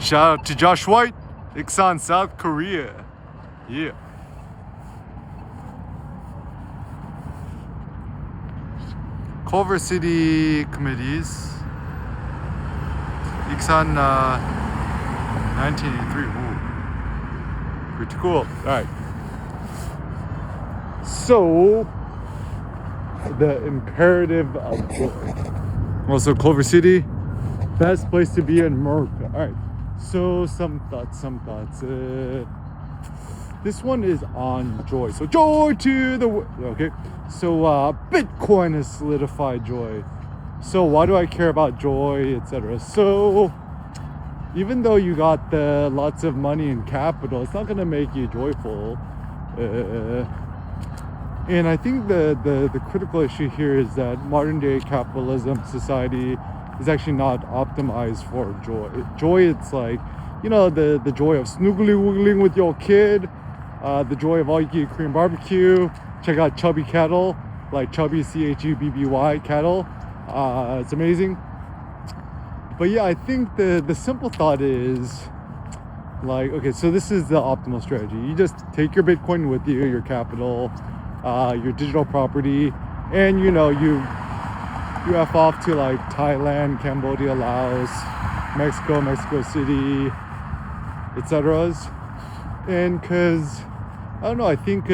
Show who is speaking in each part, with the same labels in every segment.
Speaker 1: Shout out to Josh White, Iksan, South Korea. Yeah. Culver City committees. Iksan 1983. Ooh. Pretty cool. Alright. So, the imperative of joy. Also, Culver City, best place to be in America. Alright. So, some thoughts. This one is on joy. So, joy to the world. Okay. So, Bitcoin has solidified joy. So, why do I care about joy, etc.? So, even though you got the lots of money and capital, it's not going to make you joyful. And I think the critical issue here is that modern day capitalism society is actually not optimized for joy. Joy, it's like, you know, the joy of snuggling with your kid, the joy of all you can eat Korean barbecue. Check out Chubby cattle, like Chubby, Chubby cattle. It's amazing. But yeah, I think the simple thought is like, okay, so this is the optimal strategy. You just take your Bitcoin with you, your capital, your digital property, and you know, you F off to like Thailand, Cambodia, Laos, Mexico City, etc. And because, I don't know, I think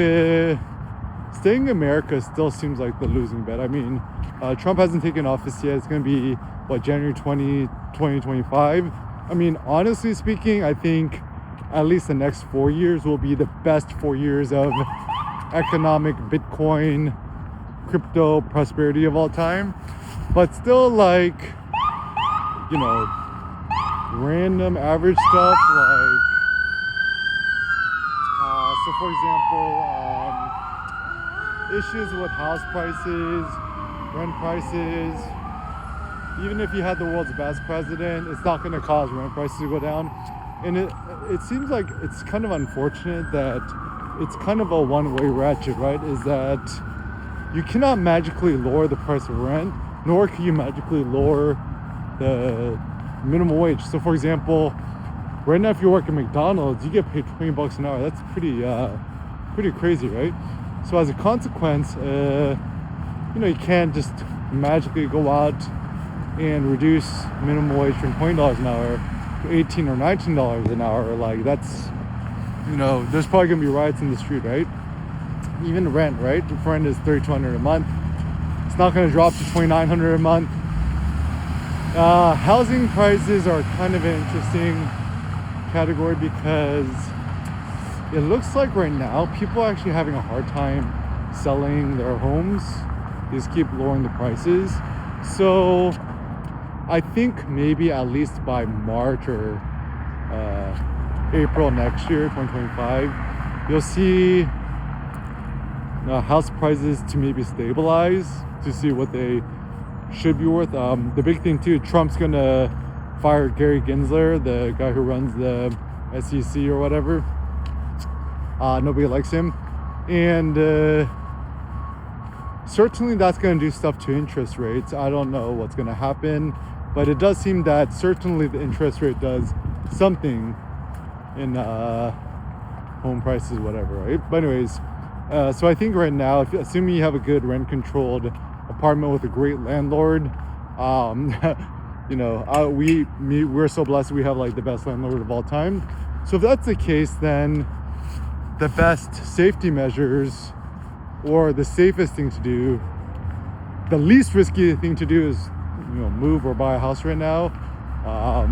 Speaker 1: staying in America still seems like the losing bet. I mean, Trump hasn't taken office yet. It's going to be, January 2025. I mean, honestly speaking, I think at least the next 4 years will be the best 4 years of economic Bitcoin, crypto prosperity of all time. But still, like, you know, random average stuff, like, so for example, issues with house prices, rent prices. Even if you had the world's best president, it's not going to cause rent prices to go down. And it seems like it's kind of unfortunate that it's kind of a one-way ratchet, right? Is that you cannot magically lower the price of rent, nor can you magically lower the minimum wage. So for example, right now if you work at McDonald's, you get paid $20 an hour. That's pretty crazy, right? So as a consequence, you know, you can't just magically go out and reduce minimum wage from $20 an hour to $18 or $19 an hour. Like, that's, you know, there's probably gonna be riots in the street, right? Even rent, right? If rent is $3,200 a month, it's not gonna drop to $2,900 a month. Housing prices are kind of an interesting category because it looks like right now people are actually having a hard time selling their homes. They just keep lowering the prices. So I think maybe at least by March or April next year, 2025, you'll see house prices to maybe stabilize to see what they should be worth. The big thing too, Trump's gonna fire Gary Gensler, the guy who runs the SEC or whatever. Nobody likes him. And certainly that's gonna do stuff to interest rates. I don't know what's gonna happen, but it does seem that certainly the interest rate does something in home prices, whatever, right? But anyways, so I think right now, assuming you have a good rent-controlled apartment with a great landlord, you know, we're so blessed we have like the best landlord of all time. So if that's the case, then the best safety measures, or the safest thing to do, the least risky thing to do is, you know, move or buy a house right now.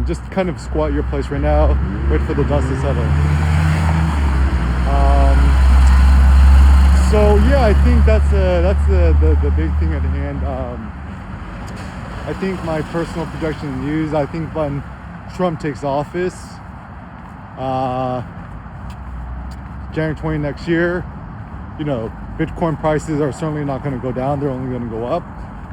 Speaker 1: Just kind of squat your place right now, wait for the dust to settle. So yeah, I think that's the big thing at hand. I think my personal projection in news, I think when Trump takes office, January 20 next year, you know, Bitcoin prices are certainly not going to go down. They're only going to go up.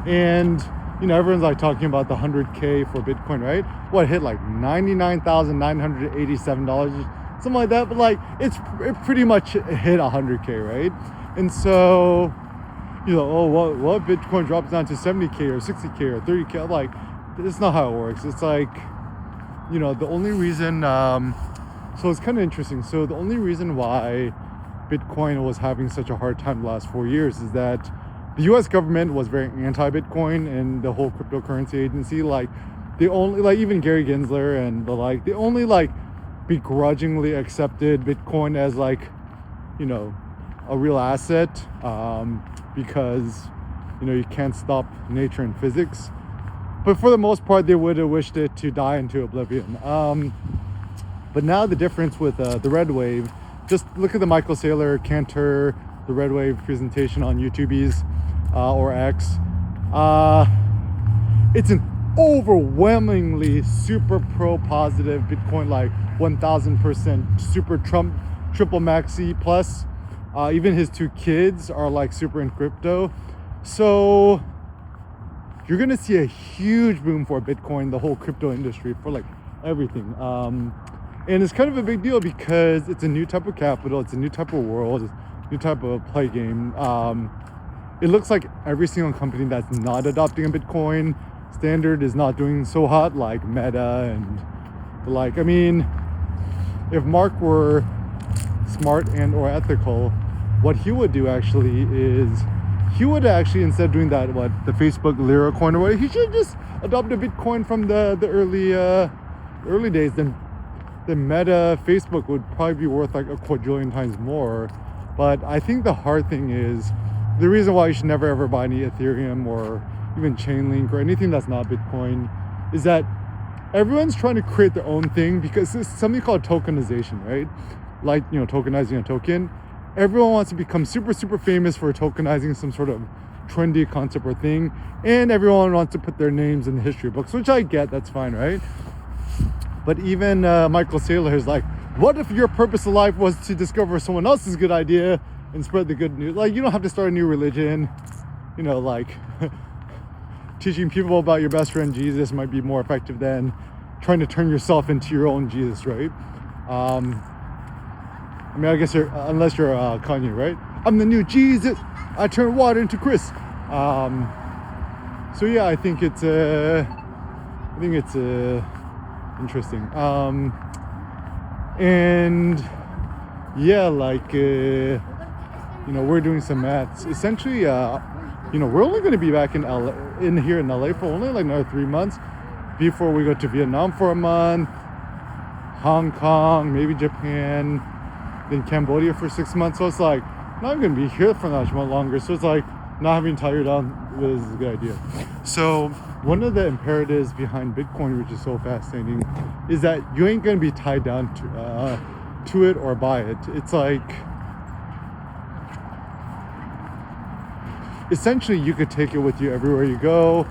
Speaker 1: And, you know, everyone's like talking about the 100K for Bitcoin, right? What, hit like $99,987, something like that. But like, it pretty much hit 100K, right? And so, you know, oh, what Bitcoin drops down to 70K or 60K or 30K? Like, it's not how it works. It's like, the only reason, so it's kind of interesting. So the only reason why Bitcoin was having such a hard time the last 4 years is that the US government was very anti-Bitcoin, and the whole cryptocurrency agency, like they only, like even Gary Gensler and the like, they only like begrudgingly accepted Bitcoin as like, a real asset, because, you can't stop nature and physics. But for the most part, they would have wished it to die into oblivion. But now the difference with the red wave, just look at the Michael Saylor, Cantor, the red wave presentation on YouTube's or X. It's an overwhelmingly super pro positive Bitcoin, like 1000% super Trump triple maxi plus. Even his 2 kids are like super in crypto. So you're gonna see a huge boom for Bitcoin, the whole crypto industry, for like everything. And it's kind of a big deal because it's a new type of capital, it's a new type of world, it's a new type of play game. It looks like every single company that's not adopting a Bitcoin standard is not doing so hot, like Meta and like. I mean, if Mark were smart and or ethical, what he would do actually is he would actually, instead of doing that, the Facebook Lira coin or what, he should just adopt a Bitcoin from the early days. Then the Meta Facebook would probably be worth like a quadrillion times more. But I think the hard thing is, the reason why you should never ever buy any Ethereum or even Chainlink or anything that's not Bitcoin is that everyone's trying to create their own thing, because there's something called tokenization, right? Like, tokenizing a token. Everyone wants to become super, super famous for tokenizing some sort of trendy concept or thing. And everyone wants to put their names in the history books, which I get, that's fine, right? But even Michael Saylor is like, what if your purpose of life was to discover someone else's good idea and spread the good news? Like, you don't have to start a new religion, like teaching people about your best friend Jesus might be more effective than trying to turn yourself into your own Jesus, right? I mean, I guess unless you're Kanye, right? I'm the new Jesus. I turn water into Chris. So yeah, I think it's interesting. And yeah, like we're doing some maths. Essentially, we're only going to be back in here in LA for only like another 3 months before we go to Vietnam for a month, Hong Kong, maybe Japan, then Cambodia for 6 months. So it's like, not going to be here for that much longer. So it's like, not having tired on is a good idea. So one of the imperatives behind Bitcoin, which is so fascinating, is that you ain't going to be tied down to it or by it. It's like, essentially you could take it with you everywhere you go,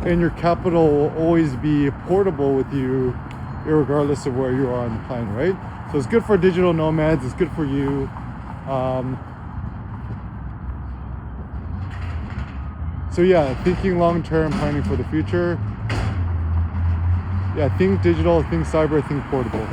Speaker 1: and your capital will always be portable with you irregardless of where you are on the planet, right? So it's good for digital nomads, it's good for you. So yeah, thinking long term, planning for the future. Yeah, think digital, think cyber, think portable.